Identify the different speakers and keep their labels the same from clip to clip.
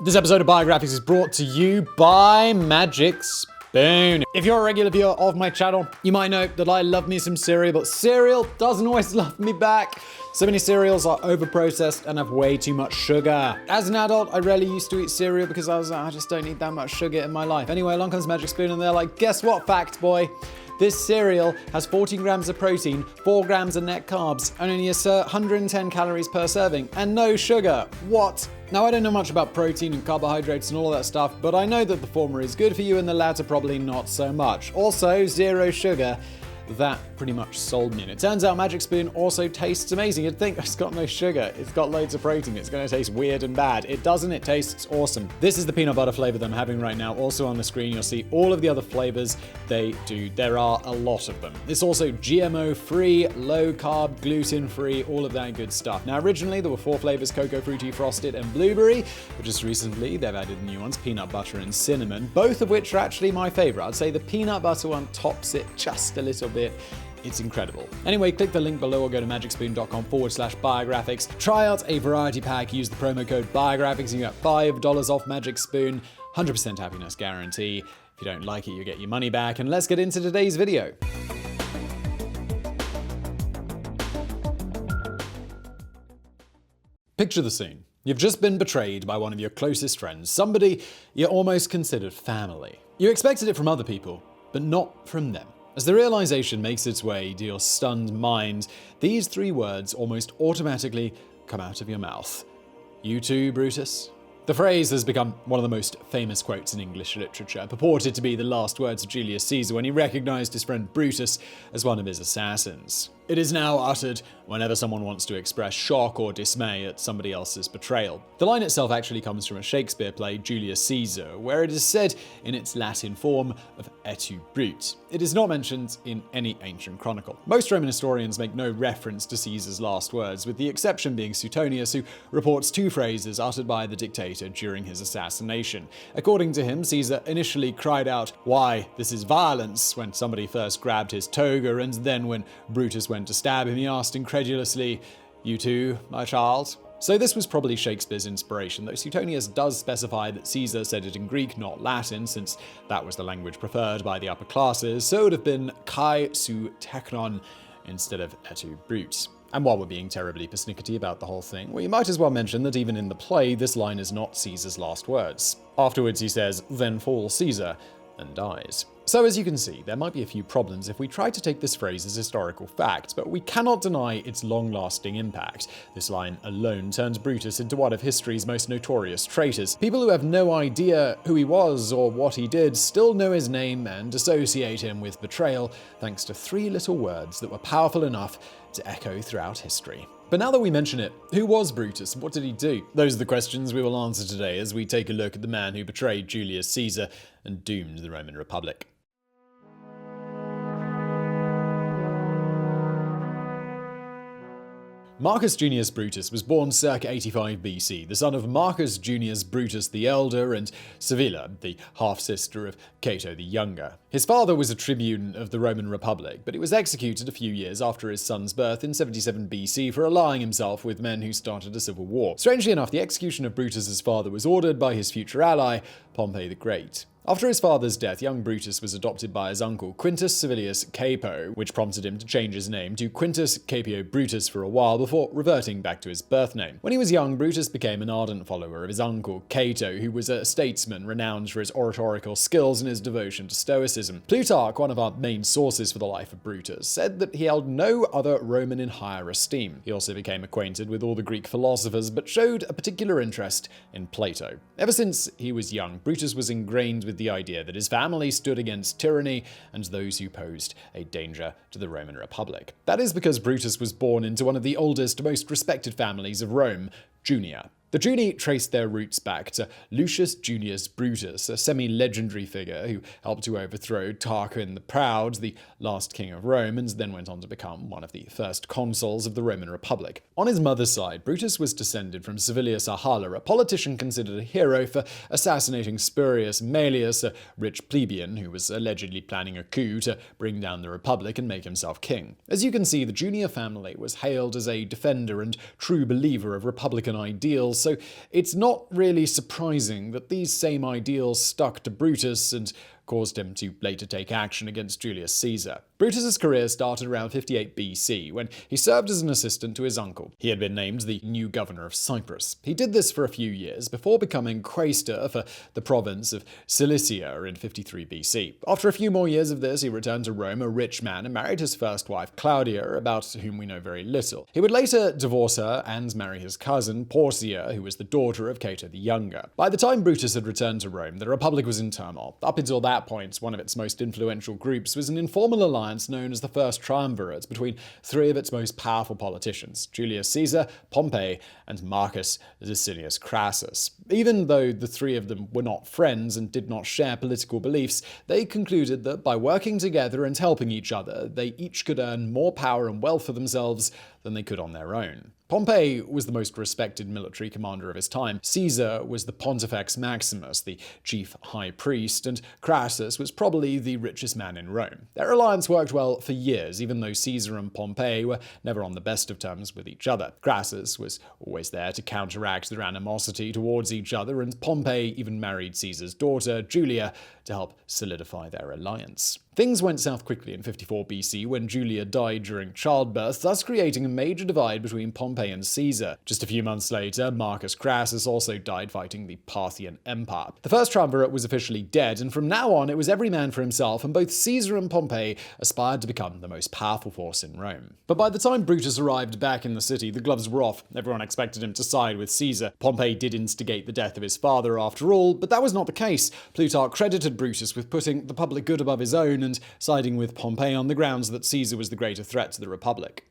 Speaker 1: This episode of Biographics is brought to you by Magic Spoon. If you're a regular viewer of my channel, you might know that I love me some cereal, but cereal doesn't always love me back. So many cereals are overprocessed and have way too much sugar. As an adult, I rarely used to eat cereal because I was like, I just don't need that much sugar in my life. Anyway, along comes Magic Spoon and they're like, guess what, fact boy? This cereal has 14 grams of protein, 4 grams of net carbs, and only 110 calories per serving, and no sugar. What? Now, I don't know much about protein and carbohydrates and all of that stuff, but I know that the former is good for you and the latter probably not so much. Also, zero sugar. That pretty much sold me. And it turns out Magic Spoon also tastes amazing. You'd think it's got no sugar, it's got loads of protein, it's gonna taste weird and bad. It doesn't, it tastes awesome. This is the peanut butter flavor that I'm having right now. Also on the screen, you'll see all of the other flavors they do. There are a lot of them. It's also GMO free, low carb, gluten free, all of that good stuff. Now, originally there were 4 flavors, cocoa, fruity, frosted, and blueberry, but just recently they've added new ones, peanut butter and cinnamon, both of which are actually my favorite. I'd say the peanut butter one tops it just a little bit. It's incredible. Anyway, click the link below or go to magicspoon.com/biographics. Try out a variety pack, use the promo code biographics and you get $5 off Magic Spoon. 100% happiness guarantee. If you don't like it, you get your money back. And let's get into today's video. Picture the scene. You've just been betrayed by one of your closest friends, somebody you almost considered family. You expected it from other people, but not from them. As the realization makes its way to your stunned mind, these 3 words almost automatically come out of your mouth. You too, Brutus? The phrase has become one of the most famous quotes in English literature, purported to be the last words of Julius Caesar when he recognized his friend Brutus as one of his assassins. It is now uttered whenever someone wants to express shock or dismay at somebody else's betrayal. The line itself actually comes from a Shakespeare play, Julius Caesar, where it is said in its Latin form of et tu, Brute. It is not mentioned in any ancient chronicle. Most Roman historians make no reference to Caesar's last words, with the exception being Suetonius, who reports 2 phrases uttered by the dictator during his assassination. According to him, Caesar initially cried out, "Why, this is violence," when somebody first grabbed his toga, and then when Brutus went to stab him, he asked incredulously, "You too, my child?" So this was probably Shakespeare's inspiration, though Suetonius does specify that Caesar said it in Greek, not Latin, since that was the language preferred by the upper classes, so it would have been kai su teknon instead of et tu, Brute. And while we're being terribly persnickety about the whole thing, we might as well mention that even in the play, this line is not Caesar's last words. Afterwards he says, "Then falls Caesar," and dies. So as you can see, there might be a few problems if we try to take this phrase as historical fact, but we cannot deny its long-lasting impact. This line alone turns Brutus into one of history's most notorious traitors. People who have no idea who he was or what he did still know his name and associate him with betrayal, thanks to 3 little words that were powerful enough to echo throughout history. But now that we mention it, who was Brutus? What did he do? Those are the questions we will answer today as we take a look at the man who betrayed Julius Caesar and doomed the Roman Republic. Marcus Junius Brutus was born circa 85 BC, the son of Marcus Junius Brutus the Elder and Sevilla, the half-sister of Cato the Younger. His father was a tribune of the Roman Republic, but he was executed a few years after his son's birth in 77 BC for allying himself with men who started a civil war. Strangely enough, the execution of Brutus's father was ordered by his future ally, Pompey the Great. After his father's death, young Brutus was adopted by his uncle Quintus Servilius Capo, which prompted him to change his name to Quintus Capio Brutus for a while before reverting back to his birth name. When he was young, Brutus became an ardent follower of his uncle Cato, who was a statesman renowned for his oratorical skills and his devotion to Stoicism. Plutarch, one of our main sources for the life of Brutus, said that he held no other Roman in higher esteem. He also became acquainted with all the Greek philosophers, but showed a particular interest in Plato. Ever since he was young, Brutus was ingrained with the idea that his family stood against tyranny and those who posed a danger to the Roman Republic. That is because Brutus was born into one of the oldest, most respected families of Rome, Junia. The Junii traced their roots back to Lucius Junius Brutus, a semi-legendary figure who helped to overthrow Tarquin the Proud, the last king of Rome, and then went on to become one of the first consuls of the Roman Republic. On his mother's side, Brutus was descended from Servilius Ahala, a politician considered a hero for assassinating Spurius Maelius, a rich plebeian who was allegedly planning a coup to bring down the Republic and make himself king. As you can see, the Junia family was hailed as a defender and true believer of republican ideals, ideals, so it's not really surprising that these same ideals stuck to Brutus and caused him to later take action against Julius Caesar. Brutus's career started around 58 BC, when he served as an assistant to his uncle. He had been named the new governor of Cyprus. He did this for a few years before becoming quaestor for the province of Cilicia in 53 BC. After a few more years of this, he returned to Rome a rich man and married his first wife, Claudia, about whom we know very little. He would later divorce her and marry his cousin, Porcia, who was the daughter of Cato the Younger. By the time Brutus had returned to Rome, the Republic was in turmoil. Up until that point, one of its most influential groups was an informal alliance known as the First Triumvirate between three of its most powerful politicians, Julius Caesar, Pompey, and Marcus Licinius Crassus. Even though the three of them were not friends and did not share political beliefs, they concluded that by working together and helping each other, they each could earn more power and wealth for themselves than they could on their own. Pompey was the most respected military commander of his time. Caesar was the Pontifex Maximus, the chief high priest, and Crassus was probably the richest man in Rome. Their alliance worked well for years, even though Caesar and Pompey were never on the best of terms with each other. Crassus was always there to counteract their animosity towards each other, and Pompey even married Caesar's daughter, Julia, to help solidify their alliance. Things went south quickly in 54 BC when Julia died during childbirth, thus creating a major divide between Pompey and Caesar. Just a few months later, Marcus Crassus also died fighting the Parthian Empire. The First Triumvirate was officially dead, and from now on it was every man for himself, and both Caesar and Pompey aspired to become the most powerful force in Rome. But by the time Brutus arrived back in the city, the gloves were off. Everyone expected him to side with Caesar. Pompey did instigate the death of his father after all, but that was not the case. Plutarch credited Brutus with putting the public good above his own and siding with Pompey on the grounds that Caesar was the greater threat to the Republic.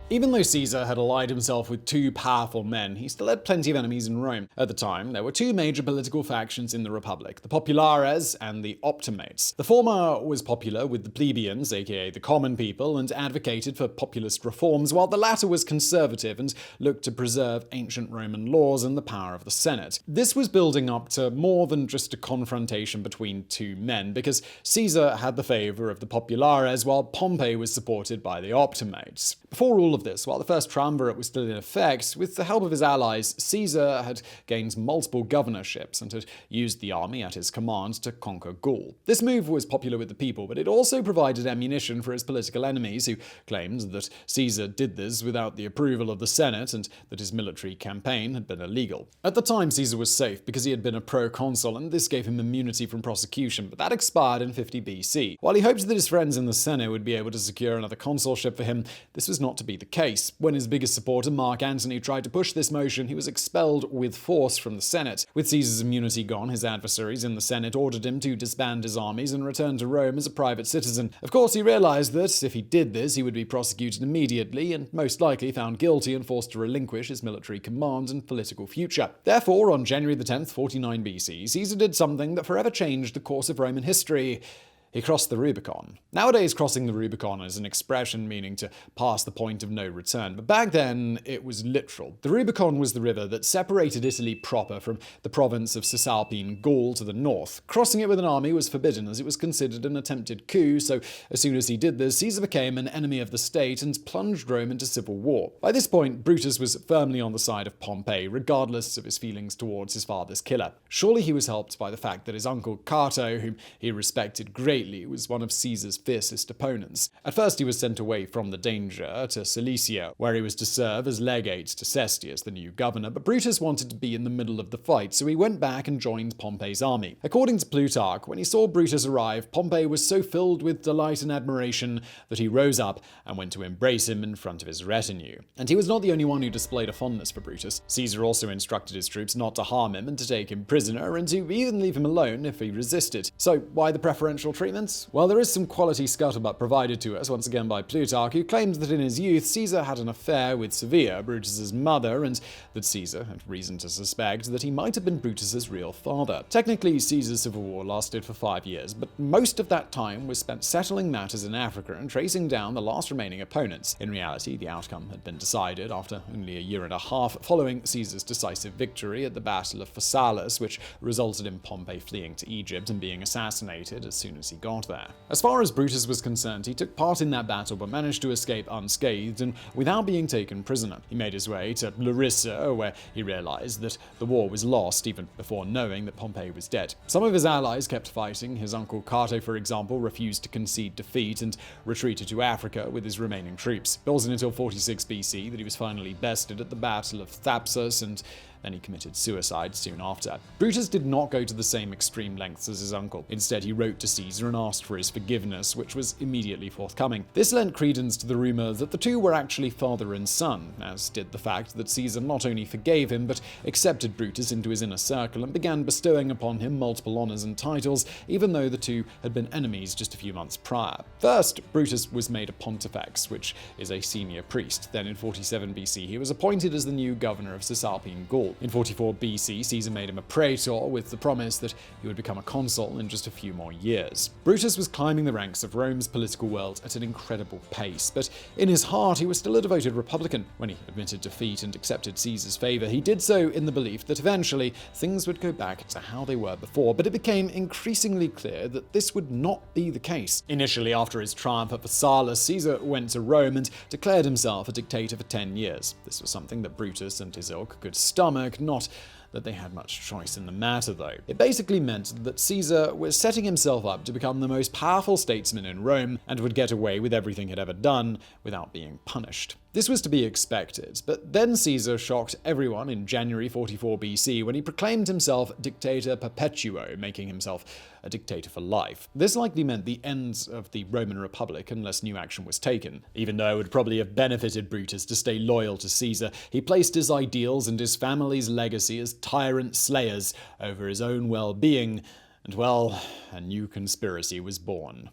Speaker 1: Even though Caesar had allied himself with two powerful men, he still had plenty of enemies in Rome. At the time, there were two major political factions in the Republic, the Populares and the Optimates. The former was popular with the plebeians, aka the common people, and advocated for populist reforms, while the latter was conservative and looked to preserve ancient Roman laws and the power of the Senate. This was building up to more than just a confrontation between two men, because Caesar had the favor of the Populares, while Pompey was supported by the Optimates. Before all of this, while the First Triumvirate was still in effect, with the help of his allies, Caesar had gained multiple governorships and had used the army at his command to conquer Gaul. This move was popular with the people, but it also provided ammunition for his political enemies, who claimed that Caesar did this without the approval of the Senate and that his military campaign had been illegal. At the time, Caesar was safe because he had been a proconsul, and this gave him immunity from prosecution, but that expired in 50 BC. While he hoped that his friends in the Senate would be able to secure another consulship for him, this was not to be the case. When his biggest supporter, Mark Antony, tried to push this motion, he was expelled with force from the Senate. With Caesar's immunity gone, his adversaries in the Senate ordered him to disband his armies and return to Rome as a private citizen. Of course, he realized that if he did this, he would be prosecuted immediately and most likely found guilty and forced to relinquish his military command and political future. Therefore, on January the 10th, 49 BC, Caesar did something that forever changed the course of Roman history. He crossed the Rubicon. Nowadays, crossing the Rubicon is an expression meaning to pass the point of no return, but back then it was literal. The Rubicon was the river that separated Italy proper from the province of Cisalpine Gaul to the north. Crossing it with an army was forbidden, as it was considered an attempted coup, so as soon as he did this, Caesar became an enemy of the state and plunged Rome into civil war. By this point, Brutus was firmly on the side of Pompey, regardless of his feelings towards his father's killer. Surely he was helped by the fact that his uncle Cato, whom he respected greatly, was one of Caesar's fiercest opponents. At first he was sent away from the danger to Cilicia, where he was to serve as legate to Cestius, the new governor, but Brutus wanted to be in the middle of the fight, so he went back and joined Pompey's army. According to Plutarch, when he saw Brutus arrive, Pompey was so filled with delight and admiration that he rose up and went to embrace him in front of his retinue. And he was not the only one who displayed a fondness for Brutus. Caesar also instructed his troops not to harm him and to take him prisoner, and to even leave him alone if he resisted. So why the preferential treatment? Well, there is some quality scuttlebutt provided to us, once again by Plutarch, who claims that in his youth Caesar had an affair with Sevilla, Brutus's mother, and that Caesar had reason to suspect that he might have been Brutus's real father. Technically, Caesar's civil war lasted for 5 years, but most of that time was spent settling matters in Africa and tracing down the last remaining opponents. In reality, the outcome had been decided after only a year and a half following Caesar's decisive victory at the Battle of Phasaelus, which resulted in Pompey fleeing to Egypt and being assassinated as soon as he he got there. As far as Brutus was concerned, he took part in that battle but managed to escape unscathed and without being taken prisoner. He made his way to Larissa, where he realized that the war was lost even before knowing that Pompey was dead. Some of his allies kept fighting. His uncle Cato, for example, refused to concede defeat and retreated to Africa with his remaining troops. It wasn't until 46 BC that he was finally bested at the Battle of Thapsus, and then he committed suicide soon after. Brutus did not go to the same extreme lengths as his uncle. Instead, he wrote to Caesar and asked for his forgiveness, which was immediately forthcoming. This lent credence to the rumor that the two were actually father and son, as did the fact that Caesar not only forgave him, but accepted Brutus into his inner circle and began bestowing upon him multiple honors and titles, even though the two had been enemies just a few months prior. First, Brutus was made a pontifex, which is a senior priest. Then in 47 BC, he was appointed as the new governor of Cisalpine Gaul. In 44 BC, Caesar made him a praetor with the promise that he would become a consul in just a few more years. Brutus was climbing the ranks of Rome's political world at an incredible pace, but in his heart he was still a devoted Republican. When he admitted defeat and accepted Caesar's favor, he did so in the belief that eventually things would go back to how they were before, but it became increasingly clear that this would not be the case. Initially, after his triumph at Pharsalus, Caesar went to Rome and declared himself a dictator for 10 years. This was something that Brutus and his ilk could stomach, not that they had much choice in the matter, though. It basically meant that Caesar was setting himself up to become the most powerful statesman in Rome and would get away with everything he'd ever done without being punished. This was to be expected, but then Caesar shocked everyone in January 44 BC when he proclaimed himself Dictator Perpetuo, making himself a dictator for life. This likely meant the end of the Roman Republic unless new action was taken. Even though it would probably have benefited Brutus to stay loyal to Caesar, he placed his ideals and his family's legacy as tyrant slayers over his own well-being, and well, a new conspiracy was born.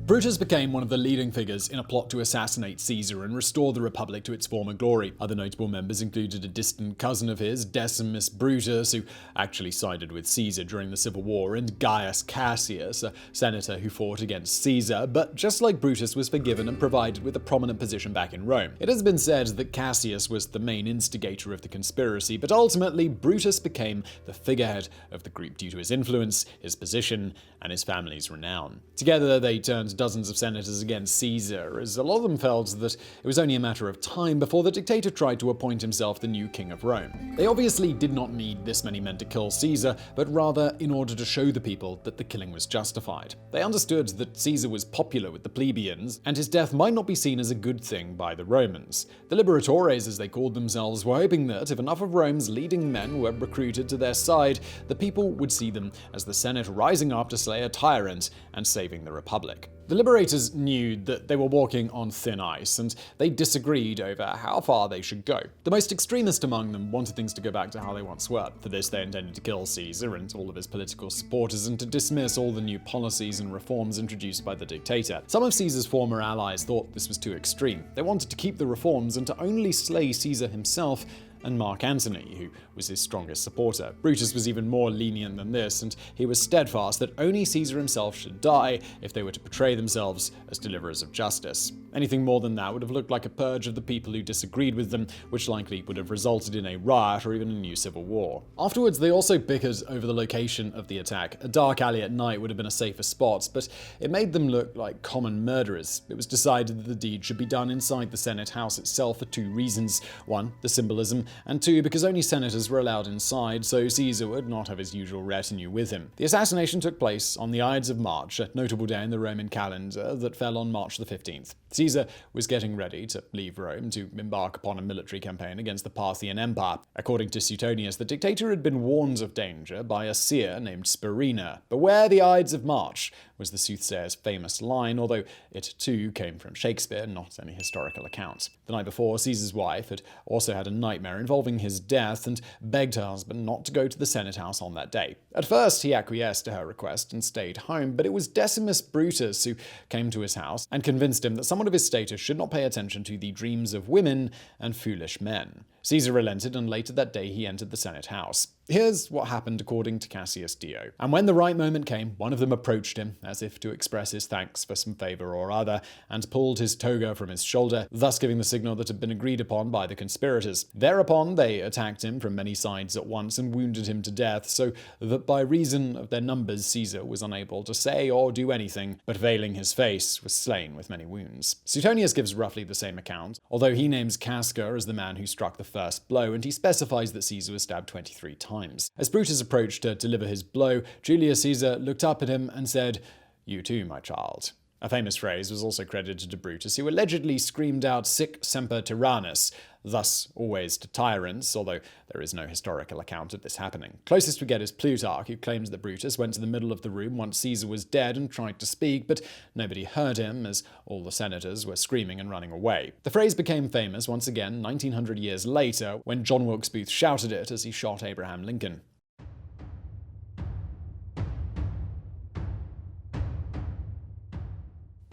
Speaker 1: Brutus became one of the leading figures in a plot to assassinate Caesar and restore the Republic to its former glory. Other notable members included a distant cousin of his, Decimus Brutus, who actually sided with Caesar during the Civil War, and Gaius Cassius, a senator who fought against Caesar, but just like Brutus was forgiven and provided with a prominent position back in Rome. It has been said that Cassius was the main instigator of the conspiracy, but ultimately Brutus became the figurehead of the group due to his influence, his position, and his family's renown. Together, they turned dozens of senators against Caesar, as a lot of them felt that it was only a matter of time before the dictator tried to appoint himself the new king of Rome. They obviously did not need this many men to kill Caesar, but rather in order to show the people that the killing was justified. They understood that Caesar was popular with the plebeians, and his death might not be seen as a good thing by the Romans. The Liberators, as they called themselves, were hoping that if enough of Rome's leading men were recruited to their side, the people would see them as the Senate rising up to slay a tyrant and saving the Republic. The Liberators knew that they were walking on thin ice, and they disagreed over how far they should go. The most extremist among them wanted things to go back to how they once were. For this, they intended to kill Caesar and all of his political supporters, and to dismiss all the new policies and reforms introduced by the dictator. Some of Caesar's former allies thought this was too extreme. They wanted to keep the reforms and to only slay Caesar himself and Mark Antony, who was his strongest supporter. Brutus was even more lenient than this, and he was steadfast that only Caesar himself should die if they were to portray themselves as deliverers of justice. Anything more than that would have looked like a purge of the people who disagreed with them, which likely would have resulted in a riot or even a new civil war. Afterwards, they also bickered over the location of the attack. A dark alley at night would have been a safer spot, but it made them look like common murderers. It was decided that the deed should be done inside the Senate house itself for two reasons. One, the symbolism, and two, because only senators were allowed inside, so Caesar would not have his usual retinue with him. The assassination took place on the Ides of March, a notable day in the Roman calendar that fell on March the 15th. Caesar was getting ready to leave Rome to embark upon a military campaign against the Parthian Empire. According to Suetonius, the dictator had been warned of danger by a seer named Spurina. "Beware the Ides of March," was the soothsayer's famous line, although it too came from Shakespeare, not any historical account. The night before, Caesar's wife had also had a nightmare involving his death and begged her husband not to go to the Senate house on that day. At first, he acquiesced to her request and stayed home, but it was Decimus Brutus who came to his house and convinced him that someone of his status should not pay attention to the dreams of women and foolish men. Caesar relented, and later that day he entered the Senate House. Here's what happened according to Cassius Dio. And when the right moment came, one of them approached him, as if to express his thanks for some favor or other, and pulled his toga from his shoulder, thus giving the signal that had been agreed upon by the conspirators. Thereupon they attacked him from many sides at once and wounded him to death, so that by reason of their numbers Caesar was unable to say or do anything, but veiling his face, was slain with many wounds. Suetonius gives roughly the same account, although he names Casca as the man who struck the first blow, and he specifies that Caesar was stabbed 23 times. As Brutus approached to deliver his blow, Julius Caesar looked up at him and said, "You too, my child." A famous phrase was also credited to Brutus, who allegedly screamed out "Sic semper tyrannis," thus always to tyrants, although there is no historical account of this happening. Closest we get is Plutarch, who claims that Brutus went to the middle of the room once Caesar was dead and tried to speak, but nobody heard him, as all the senators were screaming and running away. The phrase became famous once again 1900 years later, when John Wilkes Booth shouted it as he shot Abraham Lincoln.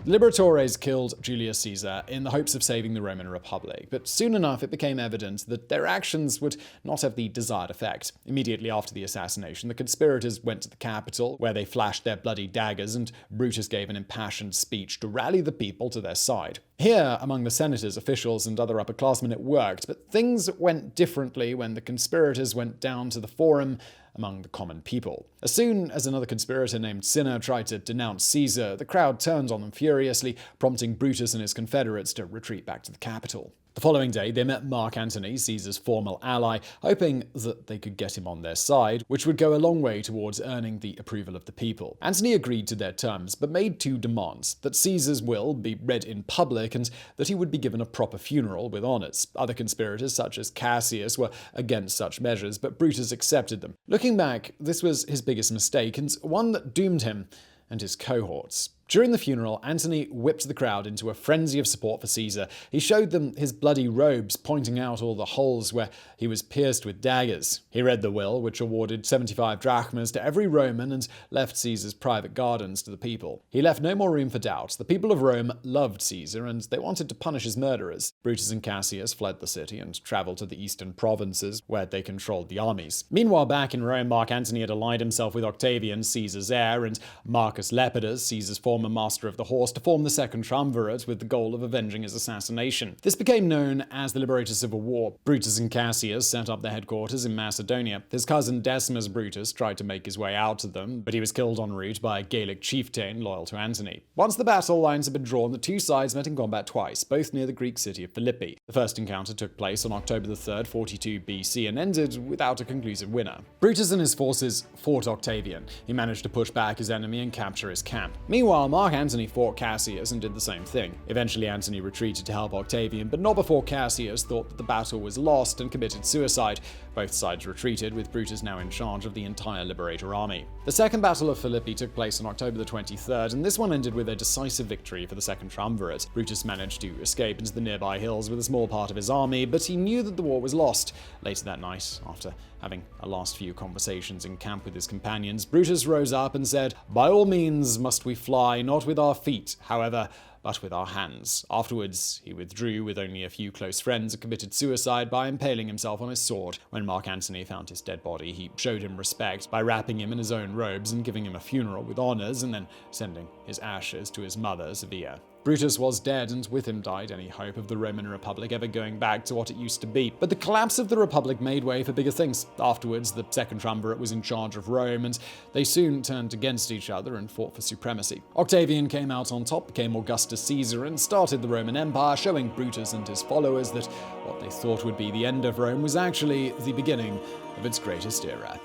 Speaker 1: The Liberatores killed Julius Caesar in the hopes of saving the Roman Republic, but soon enough it became evident that their actions would not have the desired effect. Immediately after the assassination, the conspirators went to the Capitol, where they flashed their bloody daggers, and Brutus gave an impassioned speech to rally the people to their side. Here, among the senators, officials, and other upperclassmen, it worked, but things went differently when the conspirators went down to the Forum among the common people. As soon as another conspirator named Cinna tried to denounce Caesar, the crowd turned on them furiously, prompting Brutus and his confederates to retreat back to the Capitol. The following day, they met Mark Antony, Caesar's former ally, hoping that they could get him on their side, which would go a long way towards earning the approval of the people. Antony agreed to their terms, but made two demands: that Caesar's will be read in public, and that he would be given a proper funeral with honors. Other conspirators, such as Cassius, were against such measures, but Brutus accepted them. Looking back, this was his biggest mistake, and one that doomed him and his cohorts. During the funeral, Antony whipped the crowd into a frenzy of support for Caesar. He showed them his bloody robes, pointing out all the holes where he was pierced with daggers. He read the will, which awarded 75 drachmas to every Roman and left Caesar's private gardens to the people. He left no more room for doubt. The people of Rome loved Caesar, and they wanted to punish his murderers. Brutus and Cassius fled the city and traveled to the eastern provinces, where they controlled the armies. Meanwhile, back in Rome, Mark Antony had allied himself with Octavian, Caesar's heir, and Marcus Lepidus, Caesar's former master of the horse, to form the Second Triumvirate with the goal of avenging his assassination. This became known as the Liberators Civil War. Brutus and Cassius set up their headquarters in Macedonia. His cousin Decimus Brutus tried to make his way out to them, but he was killed en route by a Gallic chieftain loyal to Antony. Once the battle lines had been drawn, the two sides met in combat twice, both near the Greek city of Philippi. The first encounter took place on October 3rd, 42 BC, and ended without a conclusive winner. Brutus and his forces fought Octavian. He managed to push back his enemy and capture his camp. Meanwhile, Mark Antony fought Cassius and did the same thing. Eventually, Antony retreated to help Octavian, but not before Cassius thought that the battle was lost and committed suicide. Both sides retreated, with Brutus now in charge of the entire Liberator army. The Second Battle of Philippi took place on October 23rd, and this one ended with a decisive victory for the Second Triumvirate. Brutus managed to escape into the nearby hills with a small part of his army, but he knew that the war was lost. Later that night, after having a last few conversations in camp with his companions, Brutus rose up and said, "By all means must we fly, not with our feet, however, but with our hands." Afterwards, he withdrew with only a few close friends and committed suicide by impaling himself on his sword. When Mark Antony found his dead body, he showed him respect by wrapping him in his own robes and giving him a funeral with honors, and then sending his ashes to his mother, Sevilla. Brutus was dead, and with him died any hope of the Roman Republic ever going back to what it used to be. But the collapse of the Republic made way for bigger things. Afterwards, the Second Triumvirate was in charge of Rome, and they soon turned against each other and fought for supremacy. Octavian came out on top, became Augustus Caesar, and started the Roman Empire, showing Brutus and his followers that what they thought would be the end of Rome was actually the beginning of its greatest era.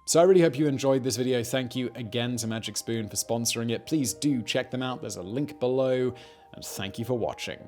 Speaker 1: So I really hope you enjoyed this video. Thank you again to Magic Spoon for sponsoring it. Please do check them out. There's a link below. And thank you for watching.